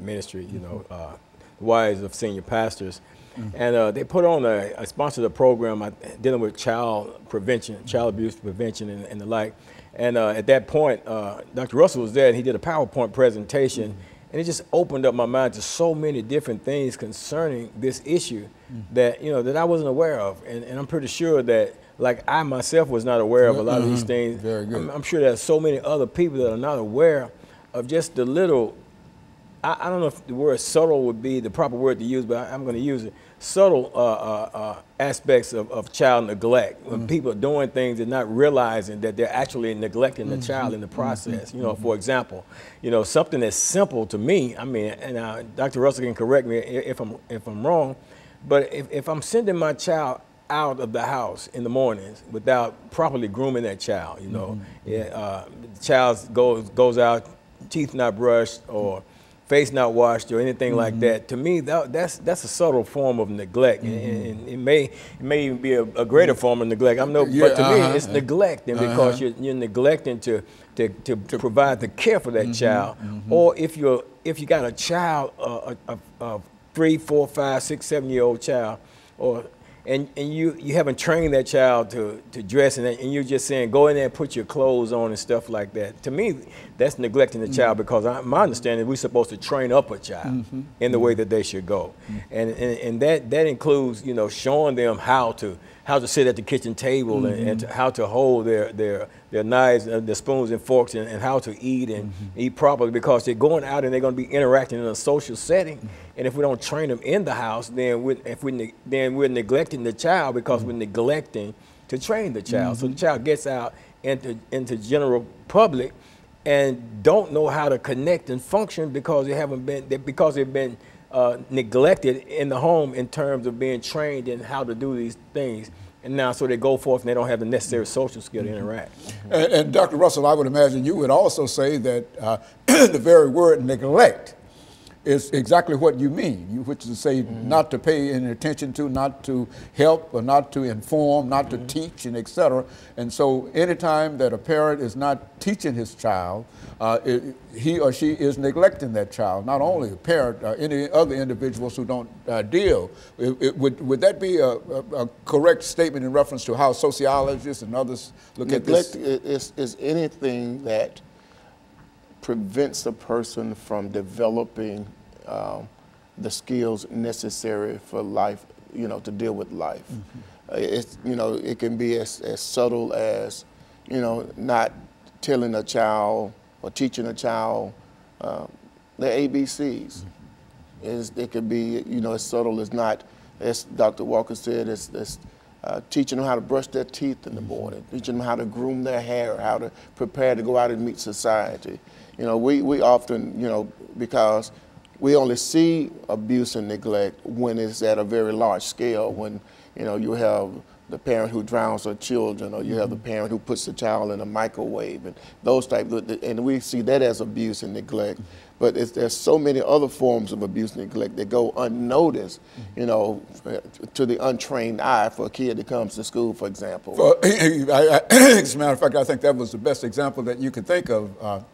ministry, you know, the wives of senior pastors. And they put on I sponsored a program dealing with child prevention, child abuse prevention and the like. And at that point, Dr. Russell was there and he did a PowerPoint presentation and it just opened up my mind to so many different things concerning this issue that, you know, that I wasn't aware of. And I'm pretty sure that, like I myself was not aware of a lot of these things. Very good. I'm sure there's so many other people that are not aware of just the little, I don't know if the word subtle would be the proper word to use, but I'm going to use it. Subtle aspects of child neglect, when people are doing things and not realizing that they're actually neglecting the child in the process. You know, for example, you know, something that's simple to me, I mean, and Dr. Russell can correct me if I'm wrong, but if I'm sending my child out of the house in the mornings without properly grooming that child, you know, the child goes out, teeth not brushed or face not washed or anything like that. To me, that's a subtle form of neglect, and it may even be a greater form of neglect. But to me, it's neglecting because you're neglecting to provide the care for that child. Or if you got a child, a 3, 4, 5, 6, 7-year-old child, and you haven't trained that child to dress, and you're just saying, go in there and put your clothes on and stuff like that. To me, that's neglecting the child, because my understanding is we're supposed to train up a child in the way that they should go. And that includes, you know, showing them how to sit at the kitchen table and how to hold their knives, their spoons and forks, and how to eat and eat properly, because they're going out and they're going to be interacting in a social setting. And if we don't train them in the house, then we're neglecting the child, because we're neglecting to train the child. So the child gets out into general public and don't know how to connect and function because they've been neglected in the home in terms of being trained in how to do these things. And now, so they go forth and they don't have the necessary social skill to interact. And Dr. Russell, I would imagine you would also say that the very word neglect is exactly what you mean, which is to say not to pay any attention to, not to help, or not to inform, not to teach, and et cetera. And so anytime that a parent is not teaching his child, he or she is neglecting that child. Not only a parent, any other individuals who don't deal. Would that be a correct statement in reference to how sociologists and others look at this? Neglect is anything that prevents a person from developing the skills necessary for life, you know, to deal with life. It's, you know, it can be as subtle as, you know, not telling a child or teaching a child the ABCs. It could be, you know, as subtle as not, as Dr. Walker said, it's teaching them how to brush their teeth in the morning, teaching them how to groom their hair, how to prepare to go out and meet society. You know, we often, you know, because we only see abuse and neglect when it's at a very large scale, when, you know, you have the parent who drowns her children, or you have the parent who puts the child in a microwave, and those types of, and we see that as abuse and neglect. But there's so many other forms of abuse and neglect that go unnoticed, you know, to the untrained eye for a kid that comes to school, for example. As a matter of fact, I think that was the best example that you could think of,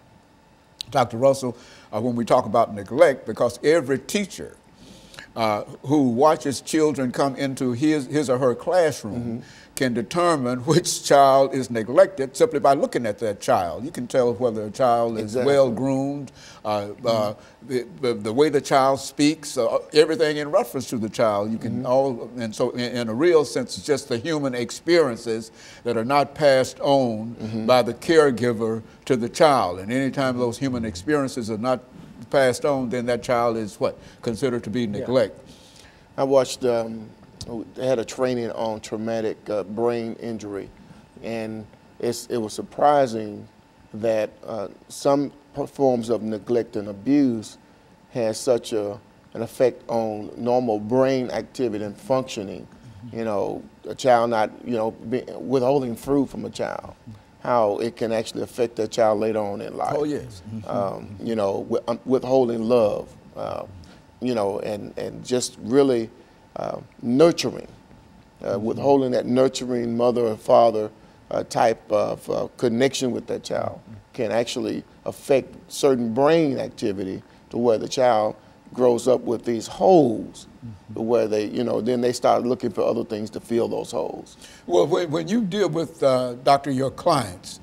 Dr. Russell, when we talk about neglect, because every teacher who watches children come into his or her classroom can determine which child is neglected simply by looking at that child. You can tell whether a child is well groomed, the way the child speaks, everything in reference to the child. You can and so in a real sense, it's just the human experiences that are not passed on by the caregiver to the child. And anytime those human experiences are not passed on, then that child is what? Considered to be neglect. I watched, I had a training on traumatic brain injury, and it was surprising that some forms of neglect and abuse has such an effect on normal brain activity and functioning. You know, a child not, you know, withholding food from a child, how it can actually affect that child later on in life. Oh, yes. You know, withholding love, you know, and just really nurturing, withholding that nurturing mother or father type of connection with that child can actually affect certain brain activity to where the child grows up with these holes, where they, then they start looking for other things to fill those holes. Well, when you deal with, doctor, your clients,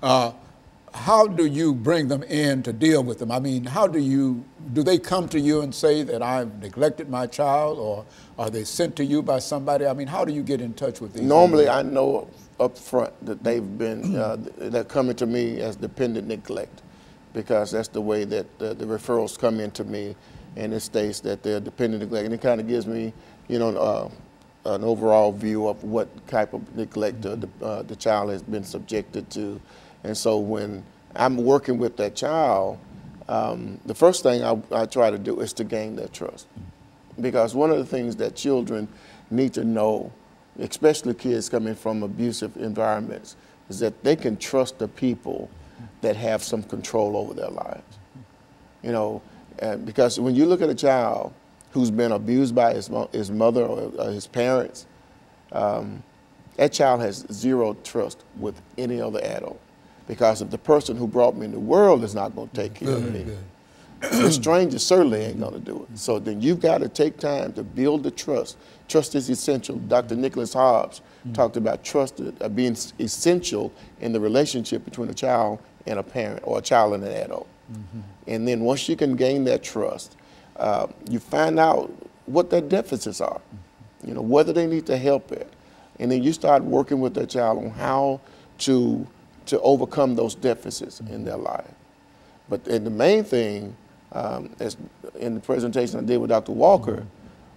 how do you bring them in to deal with them? I mean, do they come to you and say that I've neglected my child, or are they sent to you by somebody? I mean, how do you get in touch with these? Normally, I know up front that they've been, they're coming to me as dependent neglect, because that's the way that the referrals come into me, and it states that they're dependent neglect, and it kind of gives me, an overall view of what type of neglect the child has been subjected to. And so when I'm working with that child, the first thing I try to do is to gain their trust. Because one of the things that children need to know, especially kids coming from abusive environments, is that they can trust the people that have some control over their lives. Because when you look at a child who's been abused by his mother or his parents, that child has zero trust with any other adult. Because if the person who brought me in the world is not going to take care of me, the stranger certainly ain't going to do it. So then you've got to take time to build the trust. Trust is essential. Dr. Nicholas Hobbs talked about trust being essential in the relationship between a child and a parent, or a child and an adult. And then once you can gain that trust, you find out what their deficits are, whether they need to help it. And then you start working with that child on how to overcome those deficits in their life. And the main thing, as in the presentation I did with Dr. Walker,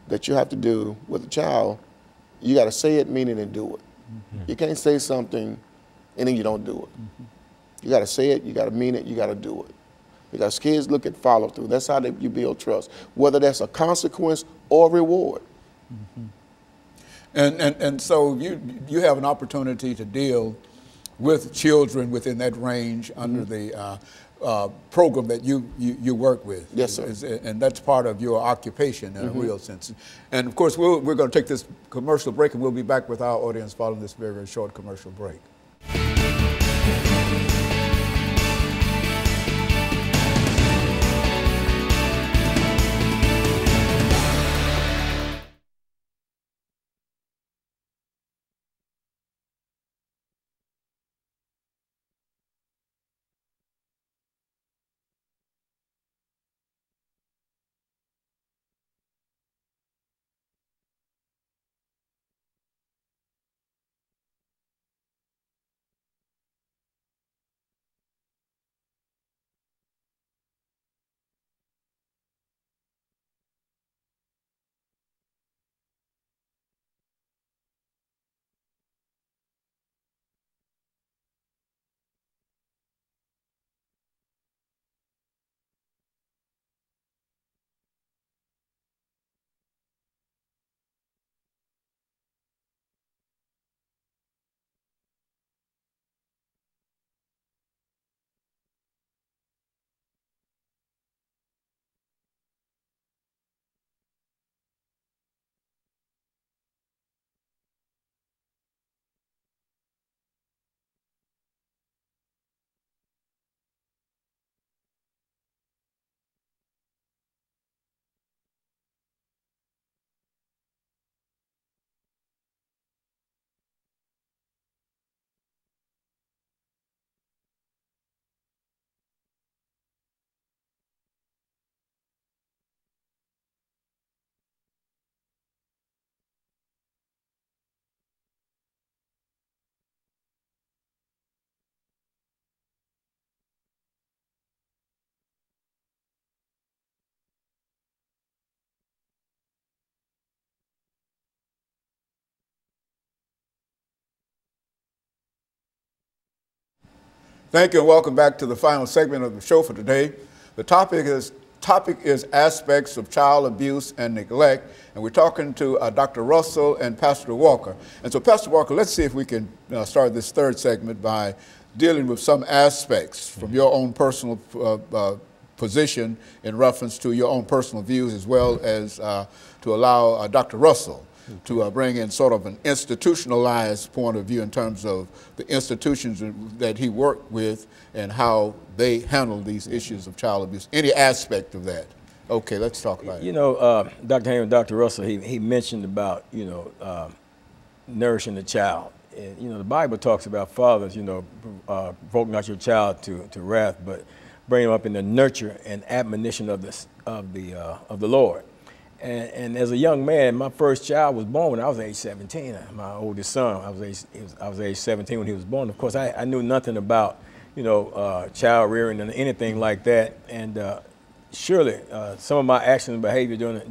that you have to do with a child, you got to say it, mean it, and do it. You can't say something and then you don't do it. You got to say it, you got to mean it, you got to do it. Because kids look at follow through. That's how you build trust, whether that's a consequence or reward. And so you have an opportunity to deal with children within that range under the program that you work with. Yes, sir. And that's part of your occupation in a real sense. And of course, we're going to take this commercial break, and we'll be back with our audience following this very, very short commercial break. Thank you, and welcome back to the final segment of the show for today. The topic is aspects of child abuse and neglect, and we're talking to Dr. Russell and Pastor Walker. And so, Pastor Walker, let's see if we can start this third segment by dealing with some aspects from your own personal position in reference to your own personal views, as well as to allow Dr. Russell to bring in sort of an institutionalized point of view in terms of the institutions that he worked with and how they handle these issues of child abuse. Any aspect of that? Okay, let's talk about it. You know, Dr. Hammond, Dr. Russell, he mentioned about, you know, nourishing the child. And, you know, the Bible talks about fathers, you know, provoke not your child to wrath, but bring him up in the nurture and admonition of the Lord. And as a young man, my first child was born when I was age 17. My oldest son, I was age 17 when he was born. Of course, I knew nothing about, you know, child rearing and anything like that. And surely, some of my actions and behavior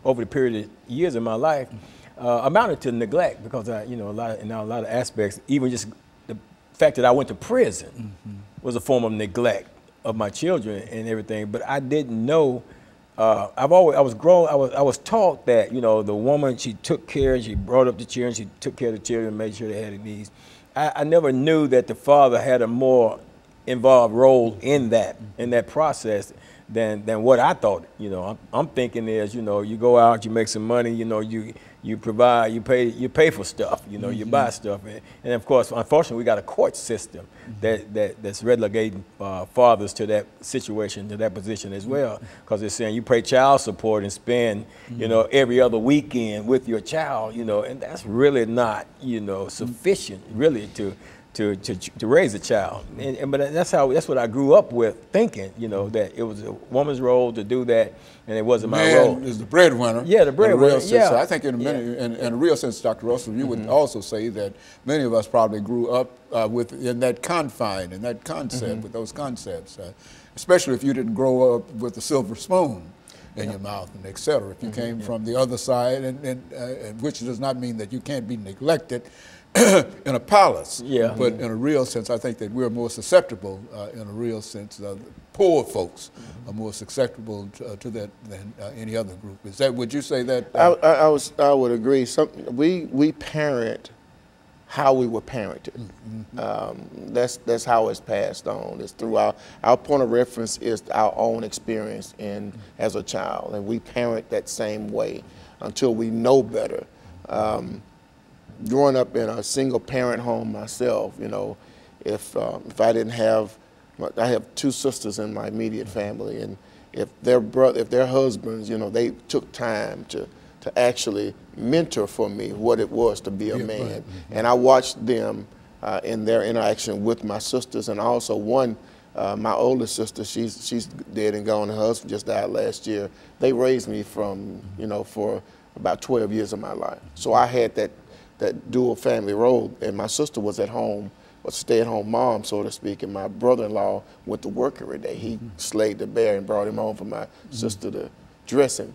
over the period of years of my life amounted to neglect, because you know, in a lot of aspects, even just the fact that I went to prison was a form of neglect of my children and everything. But I didn't know. I was taught that, you know, the woman, she took care, she brought up the children, she took care of the children, made sure they had their needs. I never knew that the father had a more involved role in that process than what I thought. You know, I'm thinking is, you know, you go out, you make some money, you know, you provide, you pay for stuff, you know, you buy stuff, and of course, unfortunately, we got a court system that's relegating fathers to that situation, to that position as well, because they're saying you pay child support and spend, you know, every other weekend with your child, you know, and that's really not, you know, sufficient really to raise a child. But that's what I grew up with, thinking, you know, that it was a woman's role to do that, and it wasn't my role. Man is the breadwinner. Yeah, the breadwinner. Yeah. So I think in a real sense, Dr. Russell, you would also say that many of us probably grew up in that confine, in that concept, with those concepts, especially if you didn't grow up with a silver spoon in your mouth, and et cetera. If you came from the other side, and which does not mean that you can't be neglected in a palace, but in a real sense, I think that we're more susceptible, in a real sense, poor folks are more susceptible to that than any other group. Is that, would you say that? I would agree. We parent how we were parented. That's how it's passed on. It's through our point of reference is our own experience as a child, and we parent that same way until we know better. Growing up in a single parent home myself, you know, if I didn't have, I have two sisters in my immediate family, and if their husbands, you know, they took time to actually mentor for me what it was to be a man, and I watched them in their interaction with my sisters, and also my oldest sister, she's dead and gone. Her husband just died last year. They raised me from, you know, for about 12 years of my life. So I had that dual family role, and my sister was at home, was a stay-at-home mom, so to speak, and my brother-in-law went to work every day. He slayed the bear and brought him home for my sister to dress him.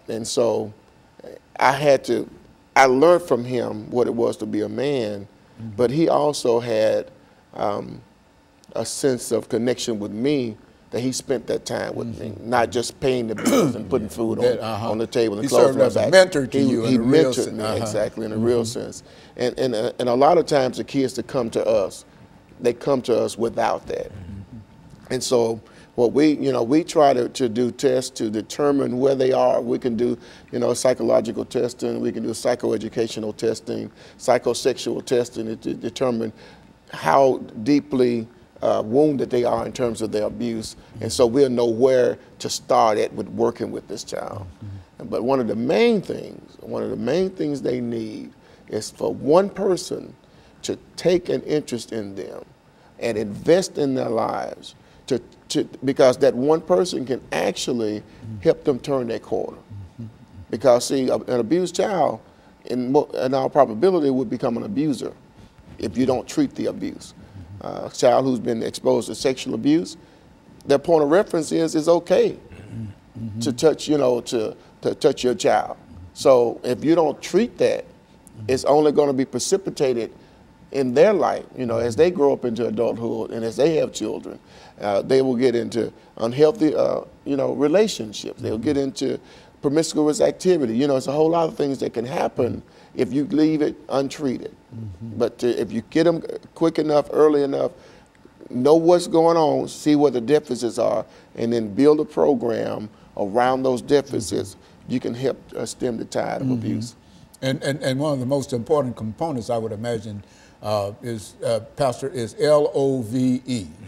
And so I learned from him what it was to be a man, but he also had a sense of connection with me, that he spent that time with me, not just paying the bills and putting food on the table and clothes on my back. He served as a mentor to you in a real sense. He mentored me, exactly, in a real sense. And a lot of times the kids that come to us, they come to us without that. And so what we try to do tests to determine where they are. We can do, you know, psychological testing, we can do psychoeducational testing, psychosexual testing to determine how deeply wounded they are in terms of their abuse, and so we'll know where to start at with working with this child. But one of the main things they need is for one person to take an interest in them and invest in their lives, because that one person can actually help them turn their corner. Because see, an abused child, in all probability, would become an abuser if you don't treat the abuse. A child who's been exposed to sexual abuse, their point of reference is it's okay to touch, you know, to touch your child. So if you don't treat that, it's only going to be precipitated in their life, you know, as they grow up into adulthood and as they have children. They will get into unhealthy, you know, relationships. They'll get into promiscuous activity. You know, it's a whole lot of things that can happen if you leave it untreated. But if you get them quick enough, early enough, know what's going on, see what the deficits are, and then build a program around those deficits, you can help stem the tide of abuse. And one of the most important components, I would imagine, Pastor, is LOVE.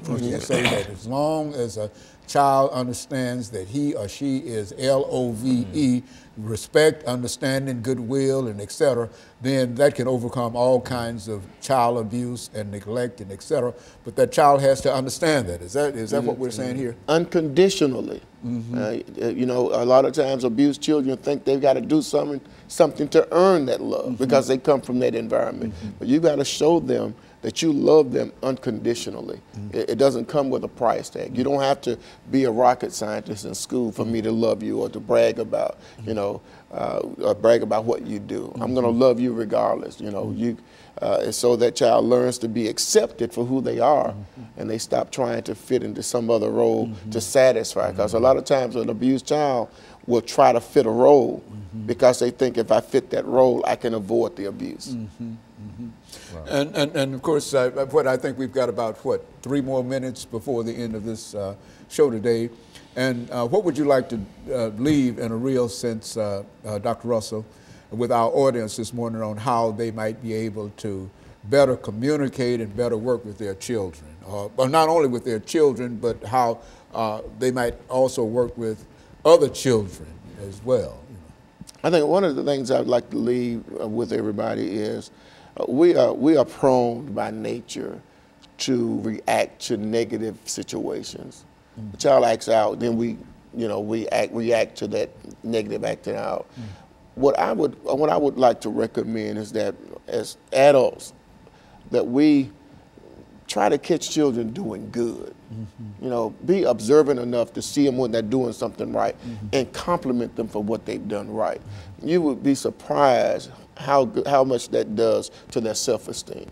Which is to say that as long as a child understands that he or she is LOVE, respect, understanding, goodwill, and et cetera, then that can overcome all kinds of child abuse and neglect and et cetera. But that child has to understand that. Is that what we're saying here? Unconditionally. You know, a lot of times abused children think they've got to do something to earn that love because they come from that environment. But you got to show them that you love them unconditionally. It doesn't come with a price tag. You don't have to be a rocket scientist in school for me to love you or to brag about, you know, brag about what you do. I'm going to love you regardless, you know. And so that child learns to be accepted for who they are, and they stop trying to fit into some other role to satisfy. Because a lot of times an abused child will try to fit a role because they think if I fit that role, I can avoid the abuse. Wow. And of course, what I think we've got about, 3 more minutes before the end of this show today. And what would you like to leave in a real sense, Dr. Russell, with our audience this morning on how they might be able to better communicate and better work with their children? But not only with their children, but how they might also work with other children as well. I think one of the things I'd like to leave with everybody is we are prone by nature to react to negative situations. The child acts out, then we react to that negative acting out. What I would like to recommend is that as adults, that we try to catch children doing good. You know, be observant enough to see them when they're doing something right and compliment them for what they've done right. You would be surprised how much that does to their self-esteem.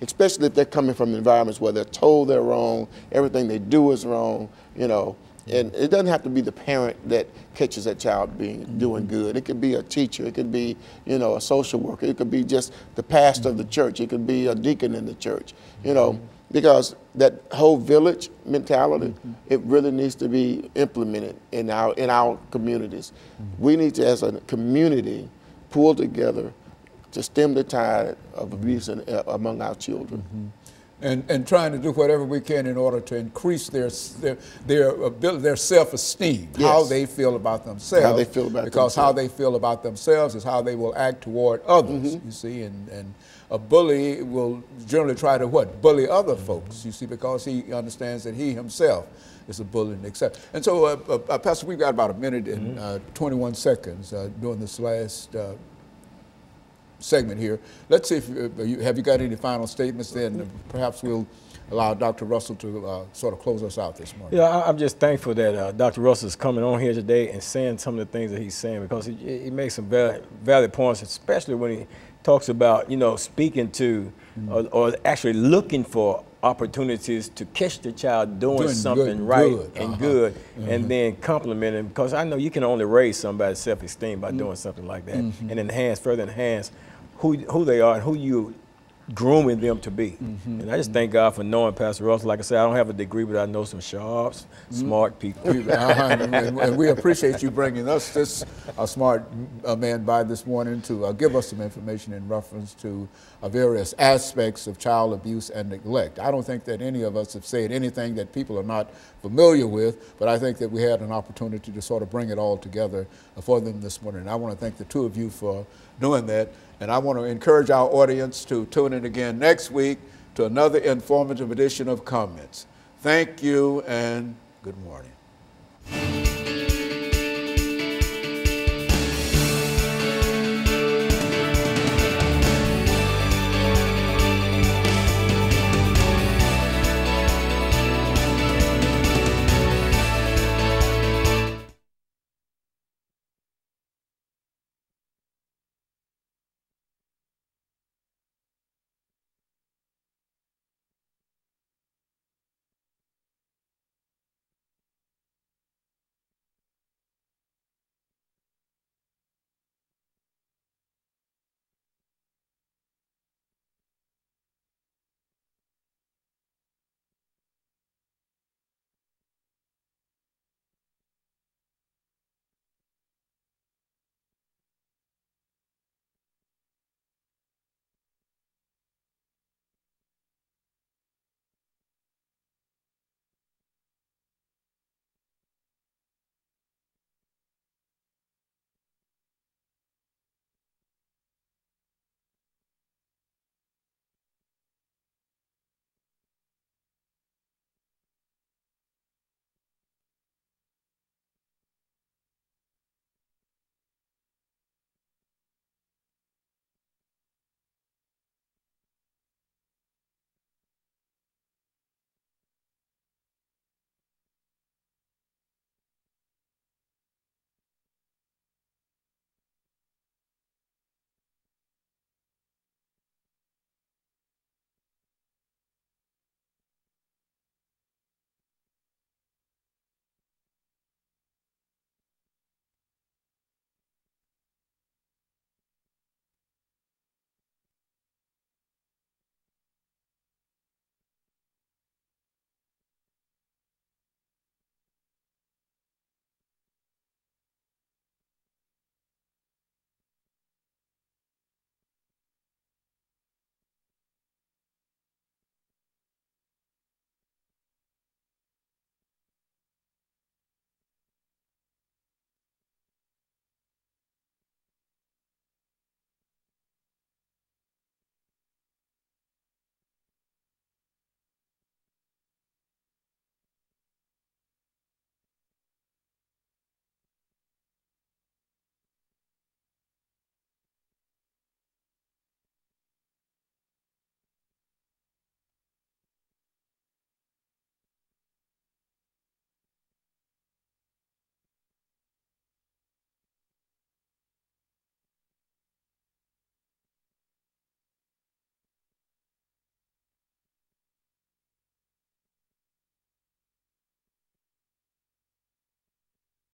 Especially if they're coming from environments where they're told they're wrong, everything they do is wrong, you know. And it doesn't have to be the parent that catches that child doing good. It could be a teacher, it could be, you know, a social worker, it could be just the pastor of the church, it could be a deacon in the church, you know, because that whole village mentality, it really needs to be implemented in our communities. We need to, as a community, pull together to stem the tide of abuse among our children. And trying to do whatever we can in order to increase their self-esteem, how they feel about themselves. How they feel about because how they feel about themselves is how they will act toward others, you see. And a bully will generally try to bully other folks, you see, because he understands that he himself is a bully and etc. And so, Pastor, we've got about 1 minute and 21 seconds during this last segment here. Let's see if have you got any final statements. Then perhaps we'll allow Dr. Russell to sort of close us out this morning. Yeah, I'm just thankful that Dr. Russell is coming on here today and saying some of the things that he's saying, because he makes some valid points, especially when he talks about, you know, speaking to or actually looking for opportunities to catch the child doing something right and good, and then compliment him, because I know you can only raise somebody's self-esteem by doing something like that, and further enhance who they are and who you grooming them to be. And I just thank God for knowing Pastor Russell. Like I said, I don't have a degree, but I know some sharp, smart people. And we appreciate you bringing us this smart man by this morning to give us some information in reference to various aspects of child abuse and neglect. I don't think that any of us have said anything that people are not familiar with, but I think that we had an opportunity to sort of bring it all together for them this morning. And I want to thank the two of you for doing that. And I want to encourage our audience to tune in again next week to another informative edition of Comments. Thank you and good morning.